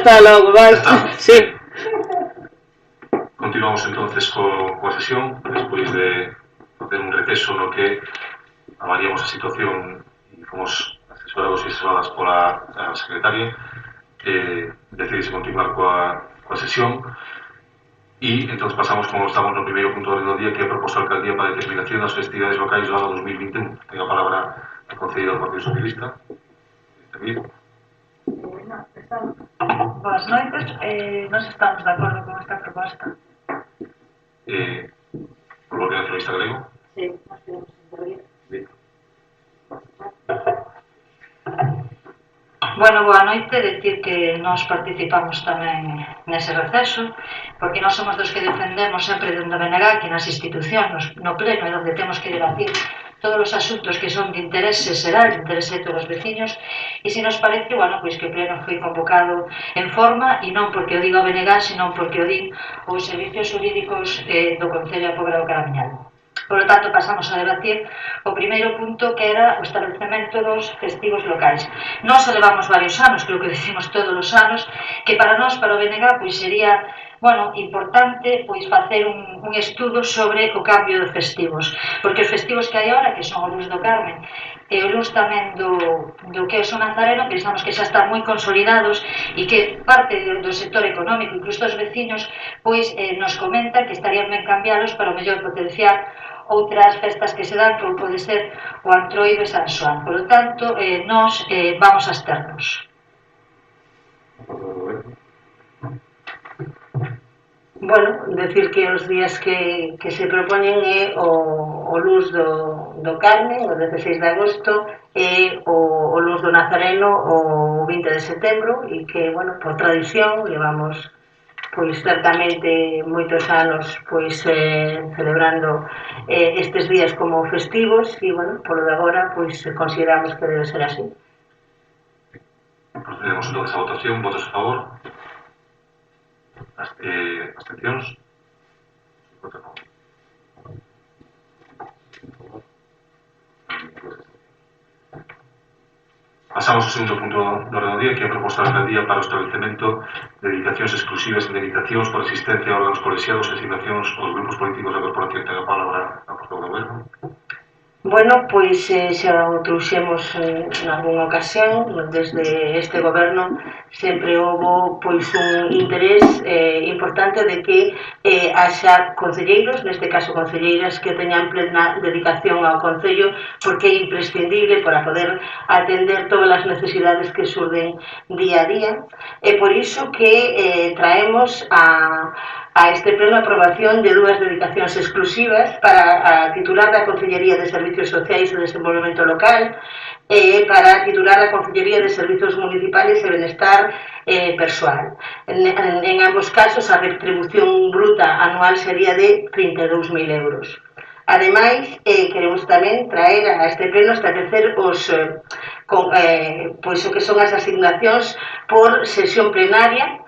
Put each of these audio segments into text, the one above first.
Hasta logo, vai. Sí. Continuamos entonces coa sesión, despois de facer un receso no que avaliamos a situación e fomos asesorados e asesoradas pola secretaria. Decidese continuar coa sesión e entón pasamos, como estamos no primeiro punto do día, que é a proposta da alcaldía para a determinación das festividades locais do ano 2021. Ten a palabra a concelleira do Partido Socialista. Boas noites, nós estamos de acordo con esta proposta. Por Bloque Nacionalista Galego? Sí, nós podemos intervir. Bueno, boa noite, decir que nós participamos tamén nese receso, porque nós somos dos que defendemos sempre dende a BNG que nas institucións, no pleno, é onde temos que debatir todos os asuntos que son de interese xeral, de interese de todos os veciños, e se nos parece, bueno, pois que o pleno foi convocado en forma, e non porque o diga o BNG, senón porque o din os servicios jurídicos do Concello da Pobra do Caramiñal. Por lo tanto, pasamos a debatir o primeiro punto, que era o establecemento dos festivos locais. Nós levamos varios anos, creo que decimos todos os anos, que para nós, para o BNG, pois sería, bueno, importante pois facer un estudo sobre o cambio de festivos, porque os festivos que hai agora, que son o Luz do Carmen e o Luz tamén do que é o Son Nazareno, pensamos que xa están moi consolidados e que parte do sector económico, incluso os veciños, pois nos comentan que estarían ben cambiados para o mellor potenciar outras festas que se dan, como pode ser o Antroido e San Xoán. Por lo tanto, nós vamos a absternos. Bueno, decir que os días que se propoñen é o Luz do Carmen, o 16 de agosto, e o Luz do Nazareno, o 20 de setembro, e que, bueno, por tradición, levamos pois certamente moitos anos pois celebrando estes días como festivos e, bueno, polo de agora pois consideramos que debe ser así. Procedemos entonces a votación. Votos a favor? Abstencións? Pasamos ao segundo punto do orden do día, que é a proposta da alcaldía para o establecemento de dedicacións exclusivas e indemnizacións por asistencia a órganos colexiados e asignacións aos grupos políticos da corporación. Ten a palabra a portavoz do Goberno. Bueno, pois xa o trouxemos nalgúna ocasión, desde este goberno sempre houve pois un interés importante de que haxa concelleiros, neste caso concelleiras, que teñan plena dedicación ao concello, porque é imprescindible para poder atender todas as necesidades que surden día a día, e por iso que traemos a este pleno a aprobación de dúas dedicacións exclusivas para a titular da Consellería de Servicios Sociais e Desenvolvemento Local e para a titular da Consellería de Servicios Municipales e Benestar Persoal. En ambos casos, a retribución bruta anual sería de 32.000 euros. Ademais, queremos tamén traer a este pleno establecer pois o que son as asignacións por sesión plenaria,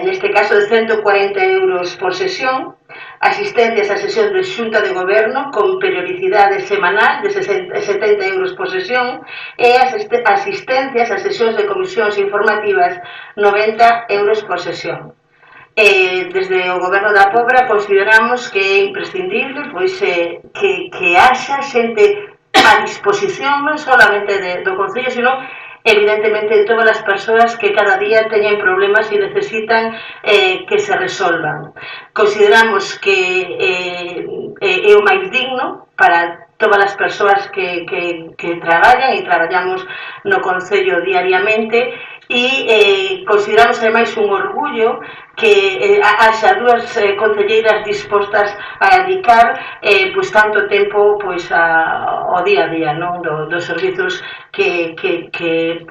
neste caso de 140 euros por sesión, asistencias a sesión de xunta de goberno con periodicidade semanal de 70 euros por sesión e asistencias a sesións de comisións informativas 90 euros por sesión. Desde o Goberno da Pobra consideramos que é imprescindible pois que haxa xente a disposición non solamente do Concello, senón evidentemente de todas as persoas que cada día teñen problemas e necesitan que se resolvan. Consideramos que é o máis digno para todas as persoas que traballan e traballamos no Concello diariamente e consideramos ademais un orgullo que haxa dúas concelleiras dispostas a dedicar pois tanto tempo pois ao día a día, non, dos servizos que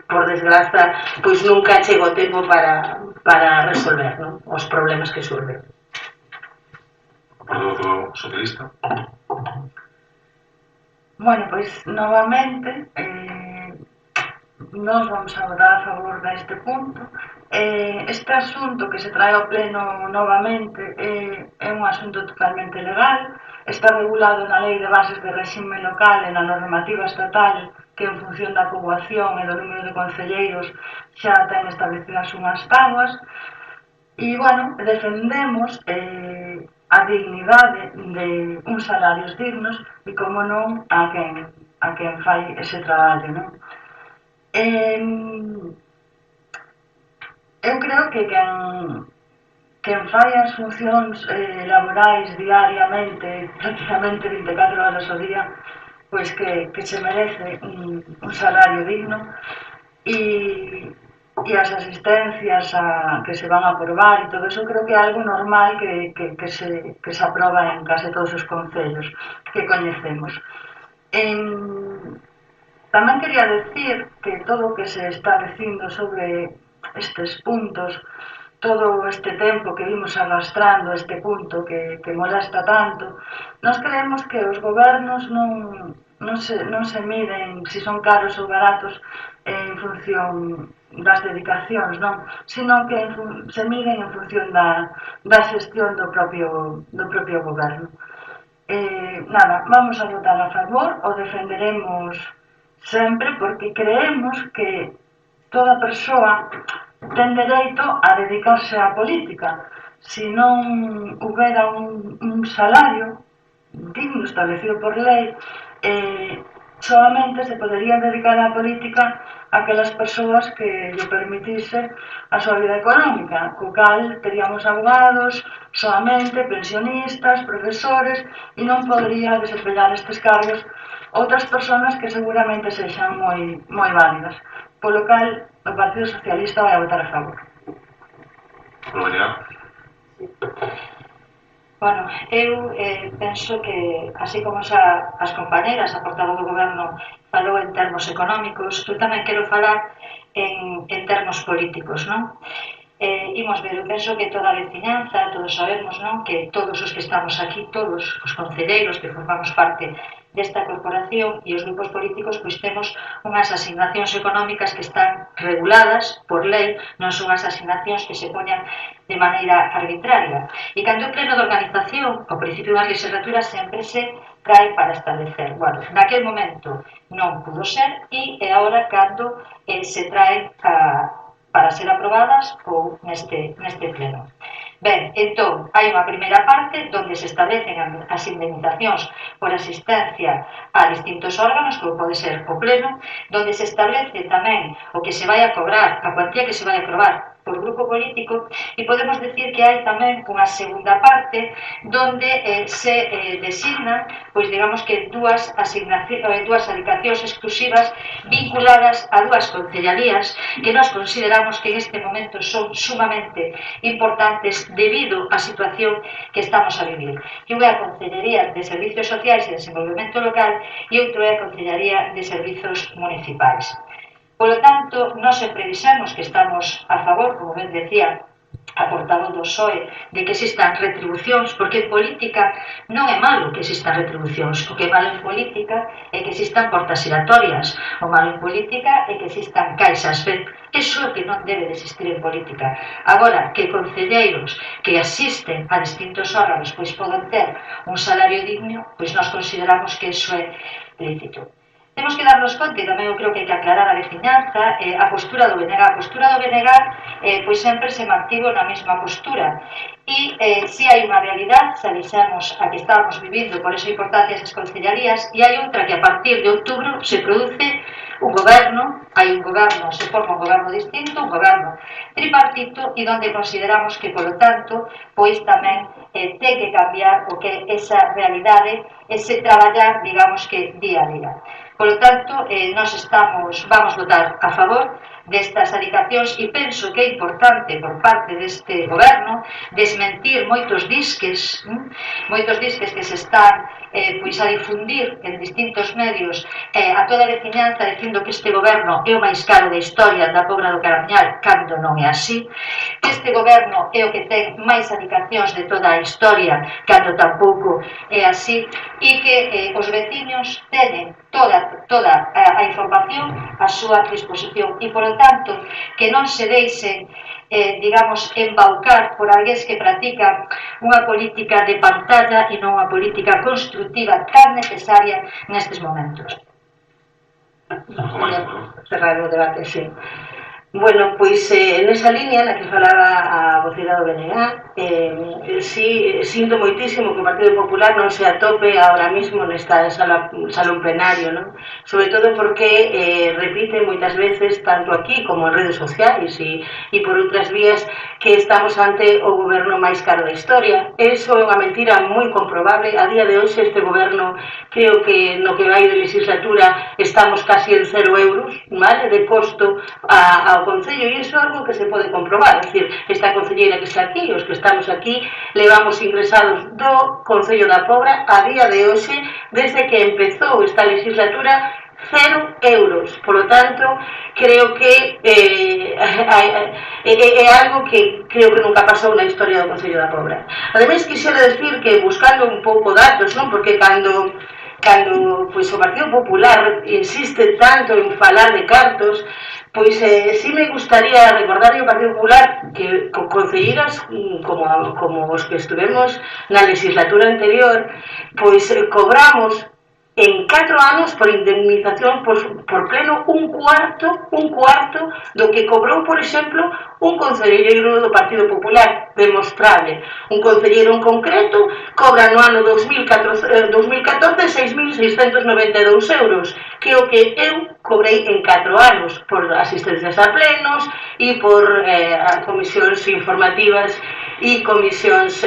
por desgraza pois nunca chega o tempo para resolver, non, os problemas que surden. Portavoz socialista. Bueno, pois novamente nós vamos a votar a favor deste punto. Este asunto que se trae ao pleno novamente é un asunto totalmente legal, está regulado na Lei de Bases de Réxime Local e na normativa estatal que en función da poboación e do número de concelleiros xa ten establecidas unhas táboas. E, bueno, defendemos a dignidade de uns salarios dignos e, como non, a quen fai ese traballo, non? Eu creo que quen fai as funcións laborais diariamente, prácticamente 24 horas ao día, pois que se merece un salario digno e as asistencias que se van a aprobar e todo eso creo que é algo normal que se aproba en case todos os concellos que coñecemos. Tamén quería decir que todo o que se está dicindo sobre estes puntos, todo este tempo que vimos arrastrando este punto que molesta tanto, nós creemos que os gobernos non se miden se son caros ou baratos en función das dedicacións, non? Sino que se miden en función da xestión do propio goberno. Nada, vamos a votar a favor, o defenderemos sempre porque creemos que toda persoa ten dereito a dedicarse á política. Se non houbera un salario digno establecido por lei, solamente se podería dedicar á política aquelas persoas que lle permitise a súa vida económica, co cal teríamos abogados, solamente pensionistas, profesores, e non podería desempeñar estes cargos outras persoas que seguramente sexan moi válidas. Polo cal, o Partido Socialista vai a votar a favor. Bueno, eu penso que, así como as compañeras, a portavoz do goberno falou en termos económicos, eu tamén quero falar en termos políticos, non? Imos ver, eu penso que toda a veciñanza, todos sabemos, non? Que todos os que estamos aquí, todos os concelleiros que formamos parte desta corporación e os grupos políticos, pois temos unhas asignacións económicas que están reguladas por lei, non son as asignacións que se poñan de maneira arbitraria. E cando o pleno de organización, ao principio da legislatura, sempre se trae para establecer. Bueno, naquel momento non pudo ser e é agora cando se trae para ser aprobadas ou neste pleno. Ben, entón, hai unha primeira parte onde se establecen as indemnizacións por asistencia a distintos órganos, como pode ser o pleno, onde se establece tamén o que se vai a cobrar, a cuantía que se vai a cobrar por grupo político, e podemos decir que hai tamén unha segunda parte onde se designan, pois digamos que dúas adicacións exclusivas vinculadas a dúas concellalías que nós consideramos que en este momento son sumamente importantes debido á situación que estamos a vivir. Que unha é a Concellería de Servicios Sociais e Desenvolvemento Local e outro é a Concellería de Servizos Municipais. Polo tanto, nós sempre dixemos que estamos a favor, como ben decía a portavoz do PSOE, de que existan retribucións, porque en política non é malo que existan retribucións. O que é malo en política é que existan portas giratorias. O malo en política é que existan caixas. Ben, iso é o que non debe de existir en política. Agora, que concelleiros que asisten a distintos órganos pois poden ter un salario digno, pois nós consideramos que iso é lícito. Temos que darnos conta, e tamén eu creo que hai que aclarar a veciñanza, a postura do BNG. A postura do BNG pois sempre se mantivo na mesma postura. E si hai unha realidade, xa dixemos a que estábamos vivindo, por esa importancia esas concellarías, e hai outra que a partir de outubro se produce un goberno, se forma un goberno distinto, un goberno tripartito, e onde consideramos que, polo tanto, pois tamén ten que cambiar o que esa realidade, ese traballar, digamos que día a día. Polo tanto, nós vamos votar a favor destas adicacións e penso que é importante por parte deste goberno desmentir moitos disques que se están pois a difundir en distintos medios a toda a veciñanza dicindo que este goberno é o máis caro da historia da Pobra do Caramiñal, cando non é así, que este goberno é o que ten máis adicacións de toda a historia, cando tampouco é así, e que os veciños teñen toda a información a súa disposición e, polo tanto, que non se deixen digamos, embaucar por alguén que practica unha política de pantalla e non unha política constructiva tan necesaria nestes momentos. Cerrar o debate, sí. Bueno, pois nesa línea na que falaba a vocera do BNG, sí, sinto moitísimo que o Partido Popular non se atope ahora mismo nesta salón plenario, non? Sobre todo porque repite moitas veces, tanto aquí como en redes sociais e por outras vías, que estamos ante o goberno máis caro da historia. Eso é unha mentira moi comprobable. A día de hoxe este goberno, creo que no que vai de legislatura estamos casi en 0 euros, vale, de costo ao Concello, e iso é algo que se pode comprobar. É dicir, esta concelleira que está aquí, os que estamos aquí, levamos ingresados do Concello da Pobra a día de hoxe, desde que empezou esta legislatura, 0 euros. Por lo tanto, creo que é algo que creo que nunca pasou na historia do Concello da Pobra. Ademais, quixera decir que, buscando un pouco datos, non? Porque cando pois, o Partido Popular insiste tanto en falar de cartos, pois sí me gustaría recordar ao Partido Popular que concelleiras como os que estuvemos na legislatura anterior, pois cobramos en 4 anos por indemnización por pleno un cuarto do que cobrou, por exemplo, un concelleiro do Partido Popular, demostrable. Un concelleiro en concreto cobra no ano 2014 6.692 euros, que é o que eu cobrei en 4 anos por asistencias a plenos e por comisións informativas e comisións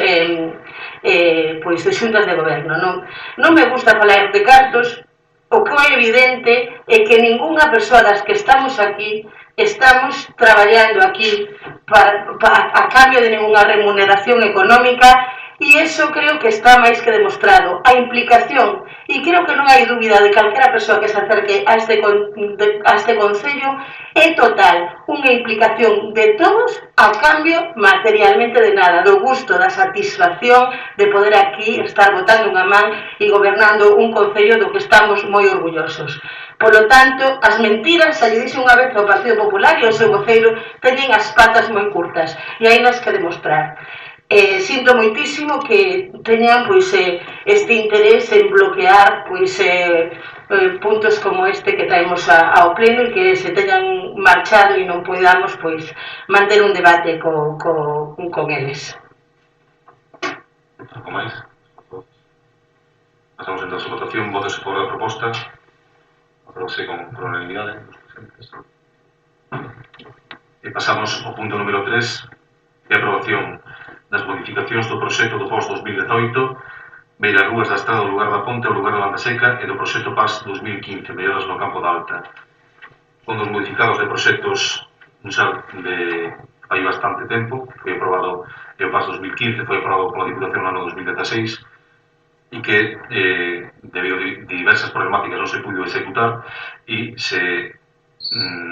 pois de xuntas de goberno. Non me gusta falar de cartos. O que é evidente é que ningunha persoa das que estamos aquí estamos traballando aquí a cambio de ninguna remuneración económica, e iso creo que está máis que demostrado. A implicación, e creo que non hai dúbida de calquera persoa que se acerque a este Concello, é total, unha implicación de todos a cambio materialmente de nada, do gusto, da satisfacción de poder aquí estar botando unha man e gobernando un Concello do que estamos moi orgullosos. Por lo tanto, as mentiras, xa lle dixe unha vez ao Partido Popular e ao seu voceiro, teñen as patas moi curtas e hai nas que demostrar. Sinto moitísimo que teñan pois este interés en bloquear pois puntos como este que traemos ao pleno e que se teñan marchado e non podamos pois manter un debate con eles. Algo máis? Pasamos entón a votación. Votos por a proposta. Aprobouse con unanimidade. E pasamos ao punto número 3, que é a aprobación das modificacións do proxecto do POS 2018, Beiras Rúas da Estrada do lugar da Ponte ao lugar da Banda Seca e do proxecto PAS 2015, melloras no campo da Alta. Fondos modificados de proxectos de hai bastante tempo, foi aprobado, e o PAS 2015 foi aprobado pola Diputación no ano 2016, e que, debido a diversas problemáticas, non se pudo executar e se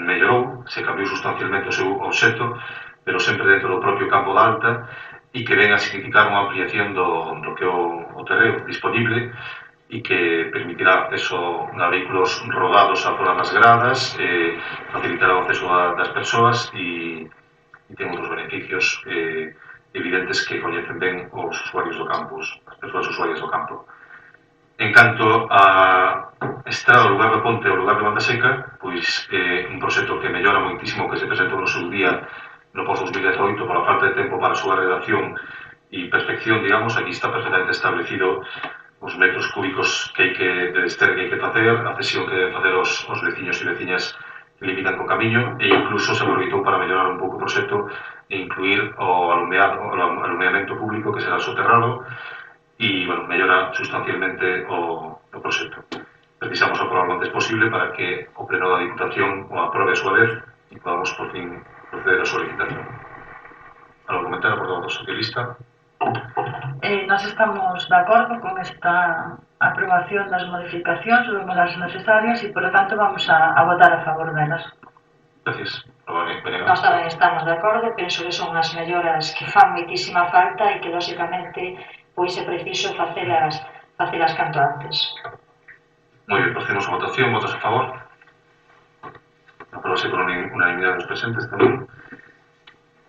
mellorou, se cambiou sustancialmente o seu obxecto, pero sempre dentro do propio campo da Alta, e que ven a significar unha ampliación do que é o terreo disponible e que permitirá acceso a vehículos rodados a por as gradas, facilitará o acceso das persoas e ten outros beneficios evidentes que coñecen ben os usuarios do campus, as persoas usuarias do campo. En canto a Estrada, o lugar da Ponte e o lugar de Banda Seca, pois un proxecto que mellora moitísimo, que se presentou no seu día no POS 2018 pola falta de tempo para a súa redacción e perfección, digamos. Aquí está perfectamente establecido os metros cúbicos que hai que de desterre que hai que facer, a cesión que deben facer os veciños e veciñas que limitan co camiño, e incluso se aproveitou para mellorar un pouco o proxecto e incluir o alumeamento público que será soterrado e, bueno, mellora sustancialmente o proxecto. Precisamos aprobar o antes posible para que o pleno da Diputación o aprobe a súa vez e podamos, por fin, proceder a súa licitación. Algo comentar, por favor, socialista? Nós estamos de acordo con esta aprobación das modificacións, vemos as necesarias e, por lo tanto, vamos a votar a favor delas. Gracias. Nós tamén estamos de acordo, penso que son as melloras que fan moitísima falta e que, lóxicamente, pois é preciso facelas canto antes. Moi ben, procedemos a votación. Votos a favor? Aprobase por unanimidade dos presentes tamén.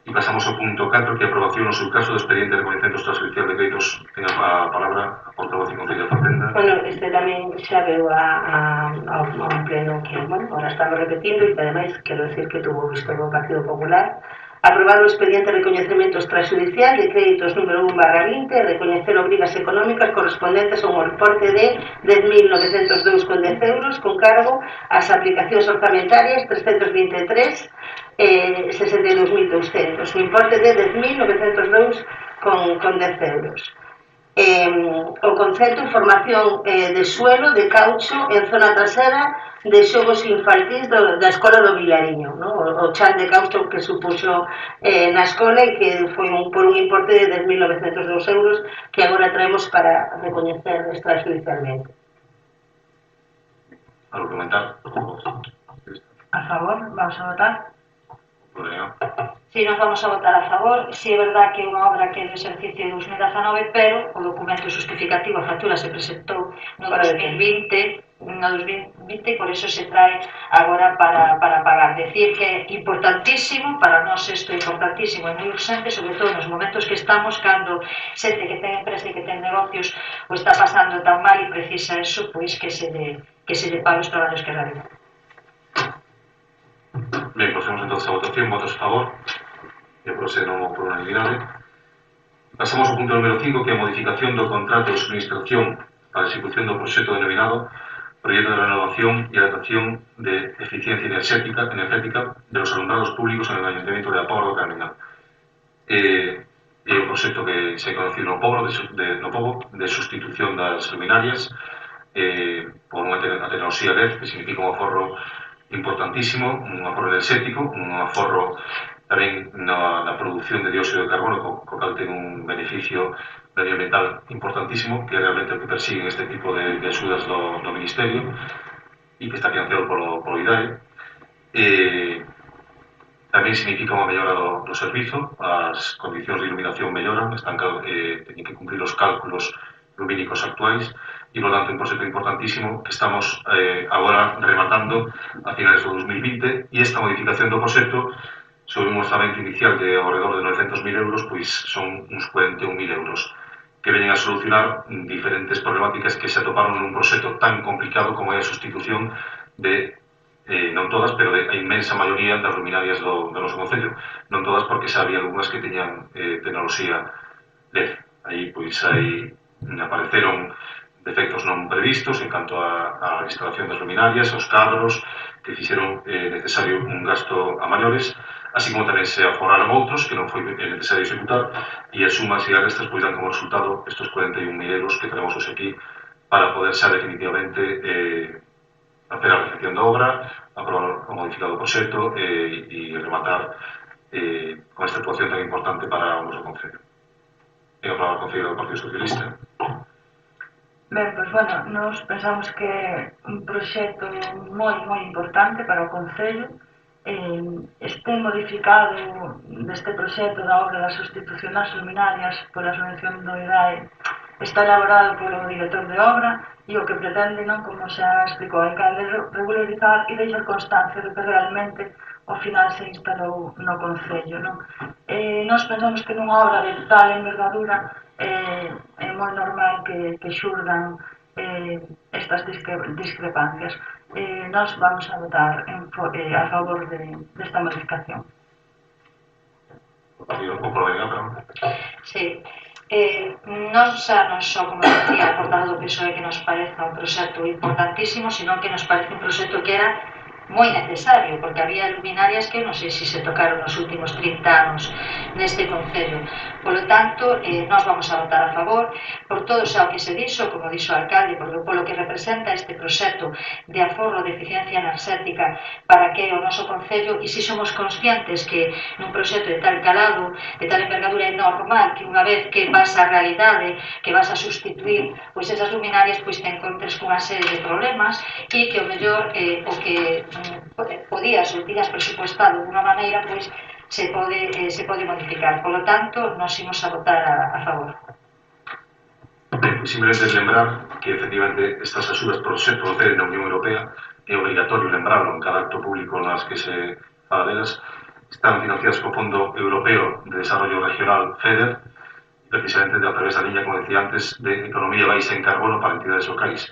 E pasamos ao punto 4, que é a aprobación no seu caso do expediente de recoñecemento extrajudicial de créditos. Ten a palabra a portavoz e concello de Facenda. Bueno, este tamén xa veu a un pleno que, bueno, ahora estamos repetindo e que ademais quero decir que tuvo visto o Partido Popular. Aprobar o expediente de recoñecemento extrajudicial de créditos número 1/20 e recoñecer obrigas económicas correspondentes a un importe de 10.902,10 euros con cargo ás aplicacións orzamentarias 323 62.200, un importe de 10.902,10 euros. O concepto formación de suelo de caucho en zona trasera de xogos infantís da Escola do Vilariño, no? O chan de caucho que supuxo na escola e que foi por un importe de 10.902 euros que agora traemos para recoñecer extrajudicialmente. Algo que comentar? A favor, vamos a votar. Si, nos vamos a votar a favor. Si é verdad que é unha obra que é do exercicio de 2019, pero o documento justificativo, a factura se presentou no 2020, por eso se trae agora para pagar. Decir que é importantísimo, para nós isto é importantísimo e moi urgente, sobre todo nos momentos que estamos, cando xente que ten empresa e que ten negocios o está pasando tan mal e precisa eso, pois que se lle pague os traballos que realiza. Ben, procedemos entonces a votación. Votos a favor? E procedemos por unanimidade. Pasamos ao punto número 5, que é a modificación do contrato de suministración para a execución do proxecto denominado Proyecto de Renovación e Adaptación de Eficiencia Energética de los alumbrados públicos en el Ayuntamiento de A Pobra do Carmenal. É o proxecto que se conoce no Pobo de sustitución das luminarias por unha tecnoloxía LED, que significa un aforro importantísimo, un aforro enerxético, un aforro tamén na produción de dióxido de carbono, co cal ten un beneficio medioambiental importantísimo, que é realmente o que persiguen este tipo de axudas do Ministerio e que está financiado polo IDAE. Tamén significa unha mellora do servizo, as condicións de iluminación melloran, teñen que cumprir os cálculos lumínicos actuais e, por tanto, un proxecto importantísimo que estamos agora rematando a finales do 2020 e esta modificación do proxecto sobre un orzamento inicial de ao redor de 900.000 euros, pois son uns 41.000 euros que veñen a solucionar diferentes problemáticas que se atoparon nun proxecto tan complicado como é a sustitución de non todas, pero a inmensa maioría das luminarias do noso concello. Non todas porque xa había algunhas que teñan tecnoloxía LED. Aí apareceron defectos non previstos en canto á instalación das luminarias, aos cadros, que fixeron necesario un gasto a maiores, así como tamén se aforraron outros que non foi necesario executar, e as sumas e as restas pois dan como resultado estes 41.000 euros que tenemos hoxe aquí para poder xa definitivamente hacer a recepción da obra, aprobar o modificado proxecto e rematar con esta actuación tan importante para o noso concello. E aprobar o concello do Partido Socialista. Ben, pois, bueno, nos pensamos que é un proxecto moi importante para o concello. Este modificado deste proxecto da obra da sustitución das luminarias pola subvención do IDAE está elaborado polo director de obra e o que pretende, non, como xa explicou a alcalde, regularizar e deixar constancia do que realmente ao final se instalou no concello, non? Nós pensamos que nunha obra de tal envergadura é moi normal que xurdan estas discrepancias. Nós vamos a votar a favor desta modificación. Sí. Nós xa non só, como decía, a portavoz do PSOE, que nos parece un proxecto importantísimo, senón que nos parece un proxecto que era moi necesario, porque había luminarias que non sei se tocaron nos últimos 30 anos neste concello. Polo tanto, nós vamos a votar a favor por todo xa o que se dixo, como dixo o alcalde, polo que representa este proxecto de aforro de eficiencia enerxética para que o noso concello, e se somos conscientes que nun proxecto de tal calado, de tal envergadura, é normal que unha vez que vas á realidade, que vas a sustituir pois esas luminarias, pois te encontres cunha serie de problemas e que o mellor o que podías ou tiñas presupuestado dunha maneira, pois se pode modificar. Por lo tanto, nos imos a votar a favor. simplemente lembrar que, efectivamente, estas axudas proceden da Unión Europea, é obrigatorio lembrarlo en cada acto público nas que se fala delas, están financiadas co Fondo Europeo de Desarrollo Regional FEDER, precisamente a través da liña, como decía antes, de economía baixa en carbono para entidades locais.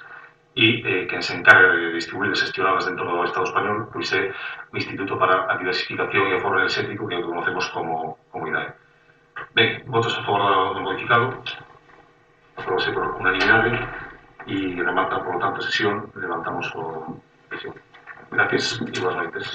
E quen se encarga de distribuir e gestionalas dentro do Estado español pois é o Instituto para a Diversificación e o Aforro Enerxético, que é o que conocemos como IDAE. Ben, votos a favor do modificado, aprobase por unanimidade e remata, por lo tanto, a sesión, levantamos o sesión. Gracias e boas noites.